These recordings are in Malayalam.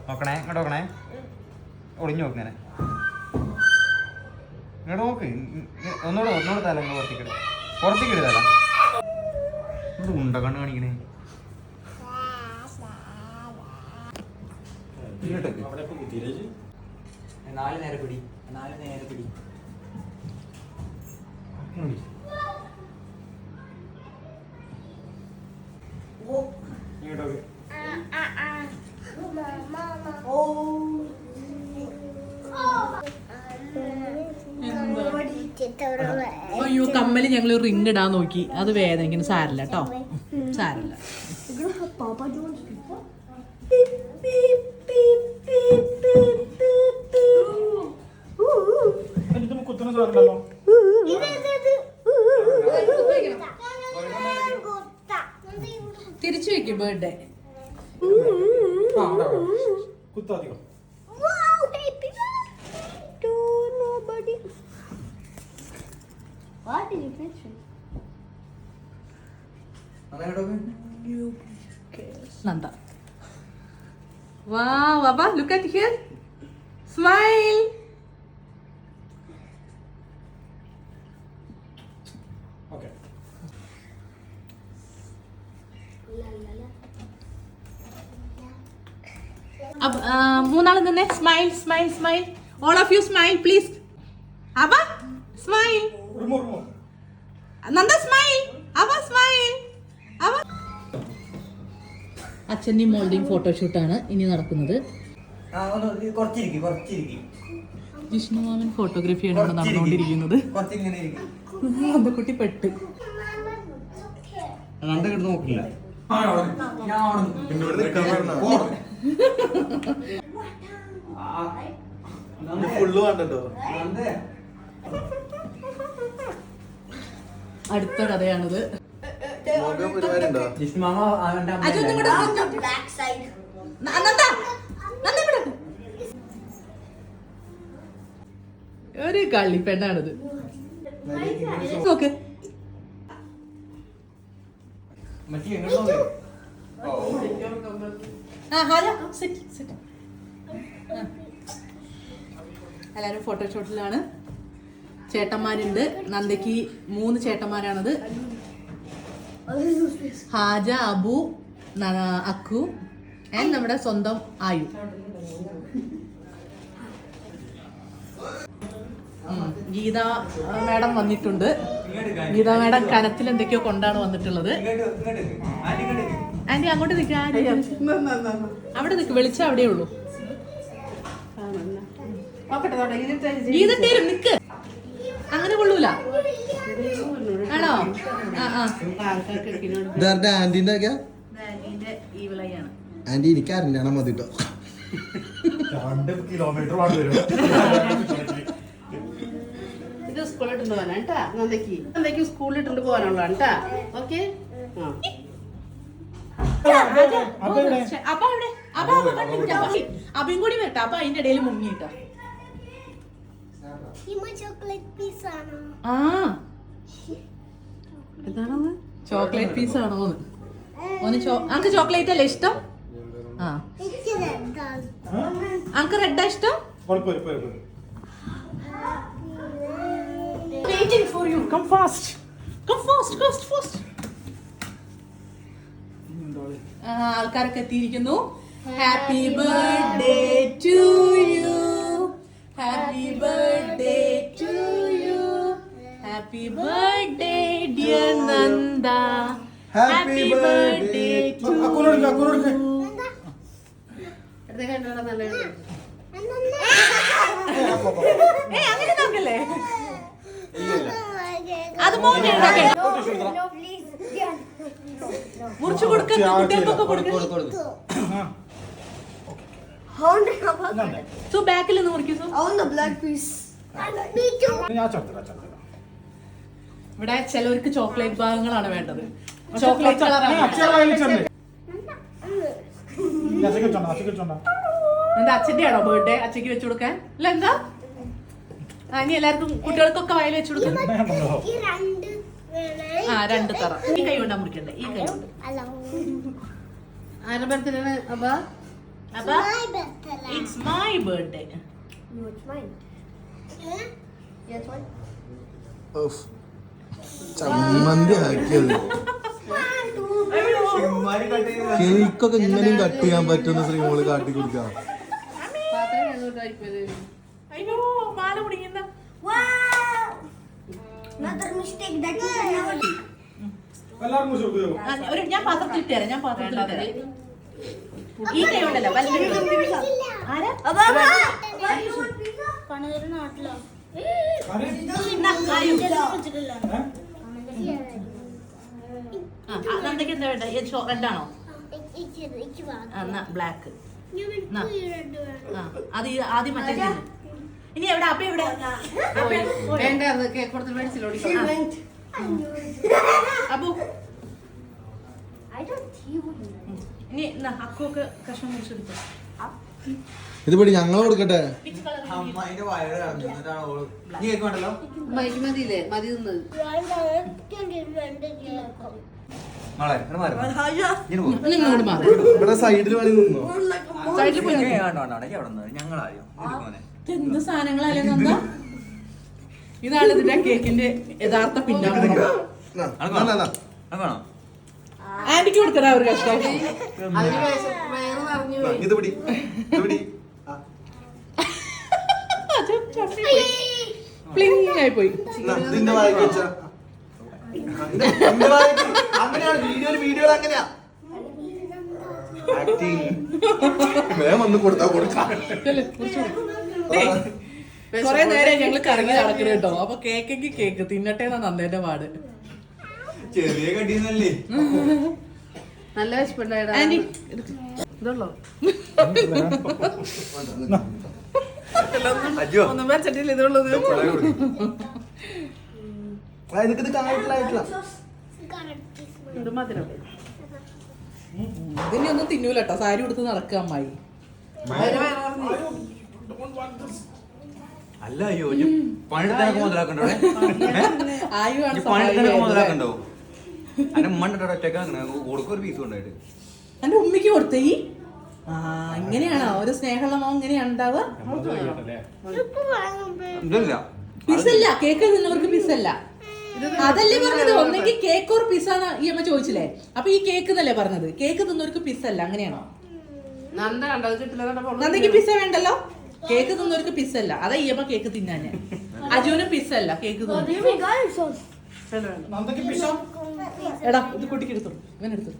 നോക്കണേ, ഇങ്ങോട്ട് നോക്കണേ. ഒളിഞ്ഞു നോക്കിങ്ങനെ ഇങ്ങോട്ട് നോക്ക്. ഒന്നുകൂടെ തല പുറത്തേക്ക് ഇടുതല. ഇത് ഉണ്ട കണ്ണ് കാണിക്കണേ. നാല് നേരെ പിടി. അയ്യോ, കമ്മല് ഞങ്ങൾ റിങ് ഇടാൻ നോക്കി, അത് വേദനിക്കുന്നു. സാരില്ല കേട്ടോ, സാരില്ല. തിരിച്ചു വെക്കും birthday. Nanda. Wow, Baba, look at here. Smile. Okay. अब മൂന്നാളും തന്നെ smile smile smile. All of you smile please. Aba smile. Nanda smile. Aba smile. Aba. അച്ഛൻ്റെ മോൾഡിംഗ് ഫോട്ടോഷൂട്ടാണ് ഇനി നടക്കുന്നത്. ജിഷ്ണു മാമൻ ഫോട്ടോഗ്രാഫിയാണ് ഇവിടെ നടന്നുകൊണ്ടിരിക്കുന്നത്. കുട്ടി പെട്ട് നോക്കില്ല. അടുത്ത കഥയാണിത്. ഒരു കള്ളി പെണ്ണാണിത്. നോക്ക്. എല്ലാരും ഫോട്ടോഷൂട്ടിലാണ്. ചേട്ടന്മാരുണ്ട്. നന്ദയ്ക്ക് 3 ചേട്ടന്മാരാണത്. ഹാജ, അബു, അക്കു ആൻഡ് നമ്മുടെ സ്വന്തം ആയു. ഗീത മാഡം വന്നിട്ടുണ്ട്. ഗീത മാഡം കനത്തിൽ എന്തൊക്കെയോ കൊണ്ടാണ് വന്നിട്ടുള്ളത്. ആന്റി അങ്ങോട്ട് നിൽക്ക. അവിടെ നിൽക്ക്, വെളിച്ചം അവിടെ ഉള്ളൂ. ഗീതട്ടേരും നിക്ക്, അങ്ങനെ കൊള്ളൂല. ആണോ? ആന്റിന്റെ ഈ വിളയാണ്. ആന്റി എനിക്ക് അറിഞ്ഞാണ് മതി കേട്ടോ. 2 കിലോമീറ്റർ വരും. ഇത് സ്കൂളിലിട്ടുണ്ട് പോകാനാ കേട്ടാ. നന്ദയ്ക്ക് സ്കൂളിലിട്ടുണ്ട് പോകാനുള്ള കേട്ടാ. ഓക്കെ. അബയും കൂടി വരട്ടെ. അപ്പൊ അതിന്റെ ഇടയിൽ മുങ്ങിട്ടോ. ചോക്ലേറ്റ് പീസ് ആണോ? അനക്ക് ചോക്ലേറ്റ് അല്ലേ ഇഷ്ടം? ആ, അനക്ക് റെഡാ ഇഷ്ടം? Waiting for you. Come fast. Come fast, fast, fast. ആൾക്കാരൊക്കെ എത്തിയിരിക്കുന്നു. Happy birthday to you. Happy birthday to you. Happy birthday dear Nanda. Happy birthday to you. അങ്ങനെ നോക്കല്ലേ? അത് മുറിച്ചു കൊടുക്കുന്ന കുട്ടികൾക്കൊക്കെ കൊടുക്കും. സോ ബാക്കിൽ നിന്ന് മുറിക്കും. ഇവിടെ ചിലവർക്ക് ചോക്ലേറ്റ് ഭാഗങ്ങളാണ് വേണ്ടത്. ചോക്ലേറ്റ് കളറാണ്. എന്താ അച്ഛന്റെ ആണോ ബർത്ത്ഡേ? അച്ഛക്ക് വെച്ചു കൊടുക്കാൻ അല്ല? എന്താ ഇനി എല്ലാവർക്കും കുട്ടികൾക്കൊക്കെ വയൽ വെച്ചു കൊടുക്കും. ആ, 2 തറ. ഈ കൈ കൊണ്ടാ മുറിക്കണ്ടേ? ഈ കൈ കൊണ്ട്. ആരുടെ ബർത്ത്ഡേ? അപ്പൊ അപ്പൊ ഇറ്റ്സ് മൈ ബർത്ത്ഡേ. ചമ്മന്തി ആക്കിയത് കേക്കൊക്കെ ഇങ്ങനെയും കട്ട് ചെയ്യാൻ പറ്റുന്ന ശ്രീമോള് കാട്ടി കൊടുക്കാം. പാത്രം എഴുന്നൂറ്റായിപ്പത്. അയ്യോ മാല കുടിക്കുന്ന. ഞാൻ പാത്രത്തിൽ തരാം, ഞാൻ പാത്രത്തിൽ തരാം. ഈ കൈ ഉണ്ടല്ലോ ആരാ നന്ദയ്ക്ക് എന്താ വേണ്ട? റെഡാണോ? എന്നാ ബ്ലാക്ക്. അത് ആദ്യം മറ്റേ തിന്ന്. ഇനി എവിടെ അപ്പ എവിടെ? വേണ്ട, അത് കേക്ക് കൊടുത്ത് മേടിച്ചില്ലോടി. അപ്പു ഇനി അക്കൊക്കെ കഷ്ണം മുറിച്ചെടുത്തു. ഇത് പിടി ഞങ്ങൾ കൊടുക്കട്ടെ. മൈക്ക് മതിയില്ലേ? മതി തിന്നത്. നിങ്ങളോട് മാറി ഇവിടെ സൈഡിൽ വേണി നിന്നോ. സൈഡിൽ പോയി എന്ത് സാധനങ്ങളല്ലേ നന്ദ? ഇതാണ് ഇതിന്റെ കേക്കിന്റെ യഥാർത്ഥ പിന്നാമ്പുറം. ആന്റിക്ക് കൊടുക്കണ ഒരു കഷ്ടം. അതിന് വയറ് നിറഞ്ഞു പോയി. ഇത് പിടി ഇത് പിടി. പ്ലിങ് ആയി പോയി. ഇതിന്റെ വായിക്ക് വെച്ചാ അങ്ങനെയാണ് വീഡിയോ അങ്ങനെയാ വേഗം വന്ന് കൊടുത്താ കൊടുക്കാം. കൊറേ നേരം ഞങ്ങള് കറങ്ങി നടക്കണ കേട്ടോ. അപ്പൊ കേക്കെങ്കിൽ കേക്ക് തിന്നട്ടെ എന്നാ നന്ദേന്റെ പാട്. ചെറിയ കടിയെന്നല്ലേ. നല്ല വിശപ്പുണ്ടായിടാ. ആന്റി ഇതുള്ളോ? ഒന്നും വെച്ചിട്ടില്ല ഇതുള്ളത്. ഇത് കാണിട്ടില്ല. ഇത് മധുരം. ഇതിനി ഒന്നും തിന്നൂല കേട്ടോ. സാരി കൊടുത്ത് നടക്കുക അമ്മായി. അല്ല അയ്യോ പണിയെടുത്താനൊക്കെ മുതലാക്കണ്ടോ? ആയുവാണ് പണിയെടുത്താനൊക്കെ മുതലാക്കണ്ടോ? അന്റെ ഉമ്മണ്ടോ ഒറ്റക്ക് കൊടുക്കൊരു പീസ് കൊണ്ടായിട്ട് എന്റെ ഉമ്മക്ക് കൊടുത്തേ. ആ ഇങ്ങനെയാണോ ഒരു സ്നേഹമുള്ള മോൻ ഇങ്ങനെയാണ് ഉണ്ടാവുക? ഇല്ല പിസല്ല കേക്ക് തിന്നവർക്ക് പിസല്ല. അതല്ലേ പറഞ്ഞത്? ഒന്നെങ്കിൽ കേക്ക് ഓർ പിസാന്ന് ഈ അമ്മ ചോദിച്ചില്ലേ? അപ്പൊ ഈ കേക്ക് എന്നല്ലേ പറഞ്ഞത്? കേക്ക് തിന്നവർക്ക് പിസല്ല, അങ്ങനെയാണോ? നന്ദ കണ്ടത് കിട്ടില്ല. നന്ദയ്ക്ക് പിസ വേണ്ടല്ലോ. കേക്ക് തിന്നവർക്ക് പിസല്ല. അതാ ഈ അമ്മ കേക്ക് തിന്നാന്. അജുവിനും പിസല്ല കേക്ക് തിന്നു. എടാ ഇത് കുട്ടിക്ക് എടുത്തു. ഇങ്ങനെ എടുത്തു.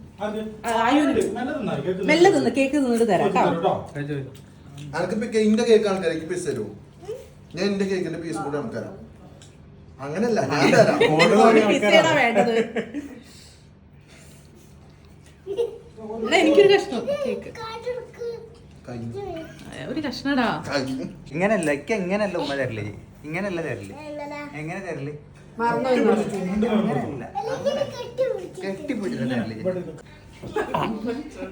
മെല്ലെ തിന്ന് കേക്ക് തിന്നിട്ട് തരാം കേട്ടോ. അനക്കിപ്പോ എന്റെ കേക്ക് ആൾക്കാർക്ക് പീസ് തരുമോ? ഞാൻ എന്റെ കേക്കിന്റെ പീസ് കൂടെ ആൾക്കാരാ. അങ്ങനല്ല ഞാൻ തരാം. പിസയാണോ വേണ്ടത്? എനിക്കൊരു കഷ്ണം കേക്ക്. ഒരു കഷ്ണടാ. ഇങ്ങനല്ല ഇക്ക എങ്ങനല്ല ഉമ്മ തരല്. ഇങ്ങനല്ല തരല്. എങ്ങനെ തരല്? കെട്ടിപ്പിടിച്ച തരല്.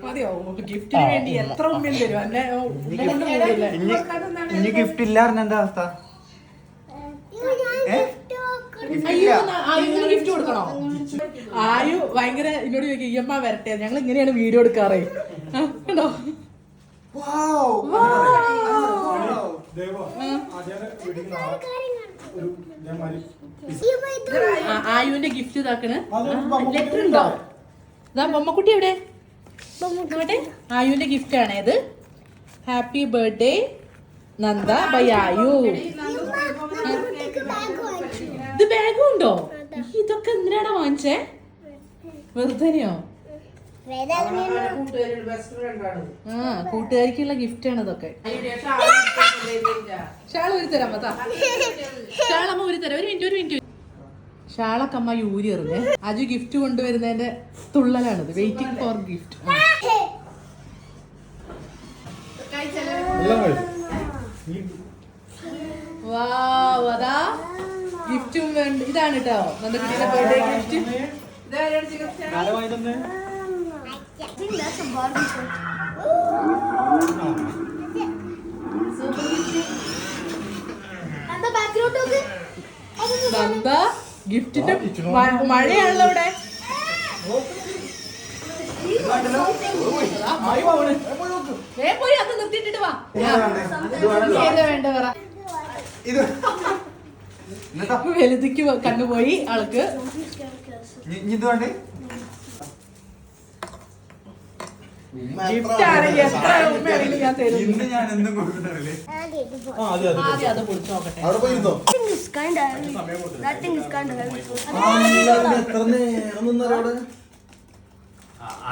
മതിയോ? ഗിഫ്റ്റിന് വേണ്ടി എത്ര ഉമ്മയും തരും. എന്നെ ഇനി ഗിഫ്റ്റ് ഇല്ലായിരുന്നു എന്താ അവസ്ഥ? ആയുവിന് ഗിഫ്റ്റ് കൊടുക്കണോ? ആയു ഭയങ്കര എന്നോട് ചോദിക്കും ഈ അമ്മ വരട്ടെ, ഞങ്ങൾ ഇങ്ങനെയാണ് വീഡിയോ എടുക്കാറേ. കണ്ടോ? ആയുവിന്റെ ഗിഫ്റ്റ് ഇതാക്കണ്. ലെറ്റർ ഉണ്ടോ? ഇതാ ബൊമ്മക്കുട്ടി എവിടെ? ആയുവിന്റെ ഗിഫ്റ്റ് ആണ് ഇത്. Happy birthday Nanda by Ayu. ഇത് ബാഗും ഉണ്ടോ? ഇതൊക്കെ എന്തിനാണ് വാങ്ങിച്ചേ? വെറുതെയോ? ആ കൂട്ടുകാരിക്കുള്ള ഗിഫ്റ്റ് ആണ് ഇതൊക്കെ. ഷാൾ ഊരി തരാം. ഷാളമ്മ ഊരി തരാം. ഒരു മിനിറ്റ്. ഷാളൊക്കെ അമ്മ ഊരി എറിഞ്ഞേ. അജു ഗിഫ്റ്റ് കൊണ്ടുവരുന്നതിന്റെ തുള്ളലാണിത്. Waiting for gift. വാവ്, അതാ ഗിഫ്റ്റും വേണ്ട. ഇതാണ് കേട്ടോ നന്ദക്കുട്ടിയുടെ ബർത്ത്ഡേ ഗിഫ്റ്റ്. നന്ദ ഗിഫ്റ്റിന്റെ മഴയാണല്ലോ ഇവിടെ. പോയി കുത്തിയിട്ടിട്ട് വാ. ഇത് വേണല്ലോ. ഏതാ വേണ്ട പറ. ഇത് എന്നിട്ടാ വലുതിക്ക് കണ്ടുപോയി ആൾക്ക്. ഇത് വേണ്ടേ? ഗിഫ്റ്റ് ആണെങ്കിൽ എത്ര ഉമ്മയാണെങ്കിലും ഞാൻ തരും. ഇന്ന് ഞാൻ എന്തും കൊടുത്തിട്ടല്ലേ? ആദ്യം അത് പൊളിച്ചു നോക്കട്ടെ. അവിടെ പോയിരുന്നോ? എത്ര നേരം നിന്നറിയോ അവിടെ?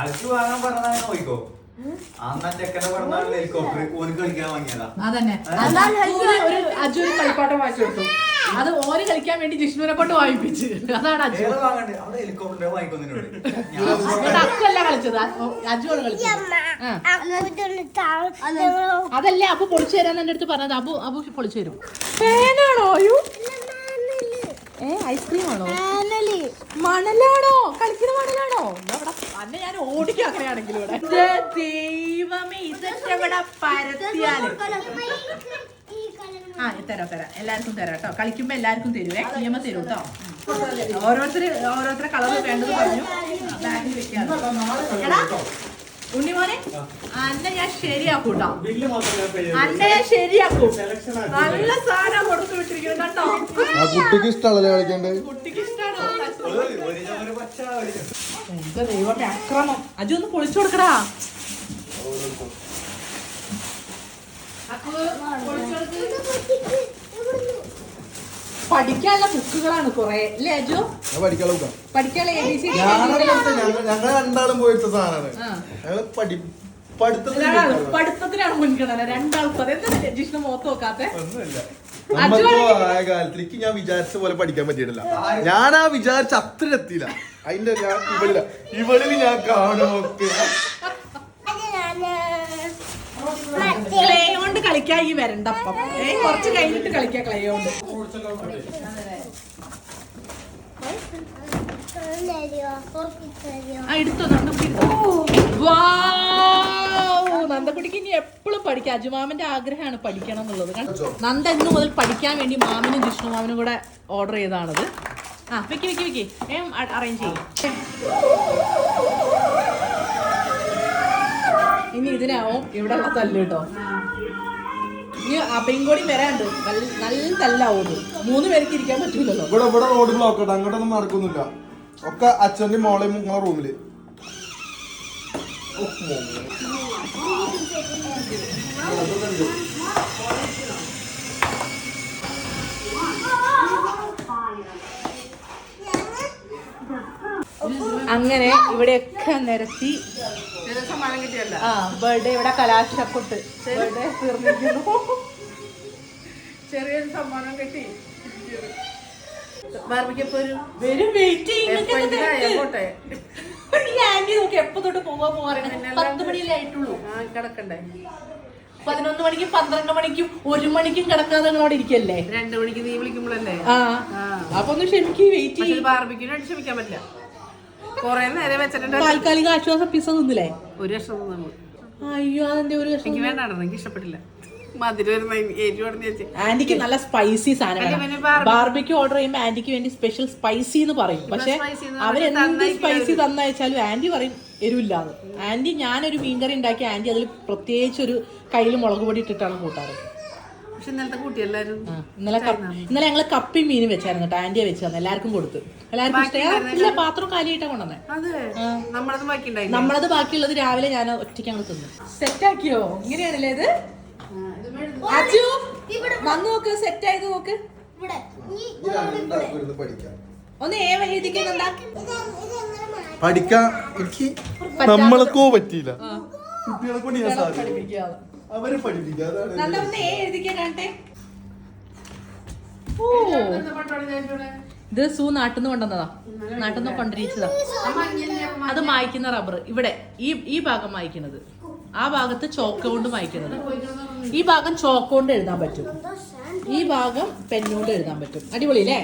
അച്ചു വാങ്ങാൻ പറഞ്ഞാൽ നോക്കിക്കോ. അന്നാ ചെക്കനെ പറഞ്ഞാൽ ഹെലികോപ്റ്റർ ഓന് കളിക്കാൻ വാങ്ങിയതാ. അതന്നെ ഒരു അജു ഒരു കളിപ്പാട്ടം വാങ്ങിച്ചു കൊടുത്തു. അത് ഓന് കളിക്കാൻ വേണ്ടി ജിഷ്ണുവിനെ കൊണ്ട് വാങ്ങിപ്പിച്ച്. അതാണ് അജു. ഏതാ വാങ്ങണ്ടേ? അവിടെ ഹെലികോപ്റ്റർ വാങ്ങിക്കൊന്നിനോട്. അക്കല്ല കളിച്ചത്, അജുവാണ് കളിച്ചത്. അതല്ലേ അബു പൊളിച്ചു തരാൻ എന്റെ അടുത്ത് പറഞ്ഞത്. അബു പൊളിച്ചു തരും. ഫാനാണോ? ഐസ്ക്രീം ആണോ? മണലാണോ? കളിക്കുന്ന മണലാണോ? അന്നെ ഞാൻ ഓടിക്കും അങ്ങനെയാണെങ്കിലും ഇവിടെ. ദൈവമേ, ഇതെവിടെ പരത്തിയാല്. തരാം എല്ലാവർക്കും തരാം കേട്ടോ. കളിക്കുമ്പോ എല്ലാവർക്കും തരുവേ. നിയമ തരും കേട്ടോ. ഓരോരുത്തരെ കളർ വേണ്ടത് പറഞ്ഞു. ബാഗിൽ വെക്കാതെ. ഉണ്ണിമോനെ അന്നെ ഞാൻ ശരിയാക്കും കേട്ടോ. അന്നെ ഞാൻ ശരിയാക്കും. നല്ല സാധനം കൊടുത്തു വിട്ടിരിക്കുന്നു കേട്ടോ. ആ കുട്ടിക്ക് ഇഷ്ടമല്ലേ കളിക്കണ്ടേ? കുട്ടിക്ക് ഇഷ്ടമാണോ? എന്താ ദൈവമേ അക്രമം. അജു ഒന്ന് പൊളിച്ചു കൊടുക്കടാ. പഠിക്കാനുള്ള ബുക്കുകളാണ് കൊറേ അല്ലേ അജു? പഠിക്കാനുള്ള ഞങ്ങൾ രണ്ടാളും പോയിട്ട് സാധനമാണ്. ഞങ്ങള് പഠിത്തത്തിനാണ് മുൻഗണന രണ്ടാൾക്കും. അതെന്താ ജിഷ്ണു മുഖത്ത് നോക്കാത്തെ? കാലത്തിലേക്ക് ഞാൻ വിചാരിച്ച പോലെ പഠിക്കാൻ പറ്റിയിട്ടില്ല. ഞാൻ ആ വിചാരിച്ച അത്ര എത്തിയില്ല. അതിന്റെ ഞാൻ ഇവളിൽ ഞാൻ കാണുമൊക്കെ ക്ലേ കൊണ്ട് കളിക്കാൻ ഈ വരണ്ടപ്പം. കുറച്ച് കഴിഞ്ഞിട്ട് കളിക്കാം ക്ലേ കൊണ്ട്. എടുത്തോ നന്ദക്കുട്ടിക്ക് ഇനി എപ്പോഴും പഠിക്കാം. അജുമാമന്റെ ആഗ്രഹമാണ് പഠിക്കണം എന്നുള്ളത്. നന്ദ ഇന്നു മുതൽ പഠിക്കാൻ വേണ്ടി മാമനും ജിഷ്ണു മാമനും കൂടെ ഓർഡർ ചെയ്തതാണത്. വെക്കി അറേഞ്ച് ചെയ്യും. ഇനി ഇതിനാവും ഇവിടെ ഉള്ള തല്ല് കേട്ടോ. ഇനി അപ്പയും കൂടി വരാണ്ട് നല്ല തല്ലാവും. 3 പേർക്ക് ഇരിക്കാൻ പറ്റൂലല്ലോ. ഇവിടെ റോഡ് ബ്ലോക്ക് ഉണ്ട്. അങ്ങോട്ടൊന്നും നടക്കുന്നില്ല. ഒക്കെ അച്ഛൻ്റെയും മോളെയും നിങ്ങളെ റൂമില്. അങ്ങനെ ഇവിടെയൊക്കെ നിരത്തി. ബർത്ത്ഡേ ഇവിടെ കലാശക്കൊട്ട് ബർത്ത്ഡേ തീർന്നിരിക്കുന്നു. ചെറിയൊരു സമ്മാനം കിട്ടി. ആന്റി നോക്കി എപ്പോ തൊട്ട് പോവാ 10 മണിയല്ലേ ആയിട്ടുള്ളൂ. കിടക്കണ്ടേ? 11 മണിക്കും 12 മണിക്കും 1 മണിക്കും കിടക്കാതെ നിങ്ങളോട് ഇരിക്കല്ലേ. 2 മണിക്ക് നീ വിളിക്കുമ്പോഴല്ലേ. അപ്പൊ ഒന്ന് ക്ഷമിക്ക്. വെയിറ്റ് ചെയ്യും. ബാർബിക്യൂന് ക്ഷമിക്കാൻ പറ്റില്ല. കൊറേ നേരം വെച്ചിട്ടുണ്ട്. താൽക്കാലിക ആശ്വാസം പിസ തിന്നില്ലേ? 1 വർഷം തിന്നു. അയ്യോ അതെന്റെ 1 വർഷം. എനിക്ക് വേണ്ടായിരുന്നു. എനിക്ക് ഇഷ്ടപ്പെട്ടില്ല. ആന്റിക്ക് നല്ല സ്പൈസി സാധനം. ബാർബിക്യൂ ഓർഡർ ചെയ്യുമ്പോൾ ആന്റിക്ക് വേണ്ടി സ്പെഷ്യൽ സ്പൈസി എന്ന് പറയും. പക്ഷെ അവരെന്ത് സ്പൈസി തന്നയച്ചാലും ആന്റി പറയും എരിവില്ലാന്ന്. ആന്റി ഞാനൊരു മീൻകറി ഉണ്ടാക്കി ആന്റി അതിൽ പ്രത്യേകിച്ച് ഒരു കയ്യിൽ മുളക് പൊടി ഇട്ടിട്ടാണ് കൂട്ടാറ്. ഇന്നലെ ഞങ്ങള് കപ്പയും മീനും വെച്ചായിരുന്നു കേട്ടോ. ആന്റിയെ വെച്ച് തന്നെ എല്ലാവർക്കും കൊടുത്തു. എല്ലാവർക്കും ഇഷ്ടമില്ല. പാത്രം കാലിയായിട്ടാ കൊണ്ടുവന്നേ. നമ്മളത് ബാക്കിയുള്ളത് രാവിലെ ഞാൻ ഒറ്റയ്ക്ക് ഞങ്ങൾ തിന്നു. സെറ്റാക്കിയോ? ഇങ്ങനെയാണല്ലേ ഇത്? അജു വന്ന് നോക്ക്. സെറ്റ് ആയത് നോക്ക്. ഒന്ന് എഴുതിക്കുന്നുണ്ടാ പഠിക്കാൻ എനിക്ക് നമ്മളെക്കോ പറ്റിയില്ല. കുട്ടികളെ കൊണ്ട് ഞാൻ സാധിക്കും. അവരെ പഠിപ്പിക്കാം. എഴുതിക്കാട്ടെ. ഇത് സൂ നാട്ടിൽ നിന്ന് കൊണ്ടുവന്നതാ. നാട്ടിൽ നിന്ന് കൊണ്ടിരിച്ചതാ. അത് മായ്ക്കുന്ന റബ്ബർ ഇവിടെ ഈ ഭാഗം മായ്ക്കുന്നത്. ആ ഭാഗത്ത് ചോക്ക് കൊണ്ട് മായ്ക്കുന്നത്. ഈ ഭാഗം ചോക്ക് കൊണ്ട് എഴുതാൻ പറ്റും. ഈ ഭാഗം പെന്നുകൊണ്ട് എഴുതാൻ പറ്റും. അടിപൊളി അല്ലേ?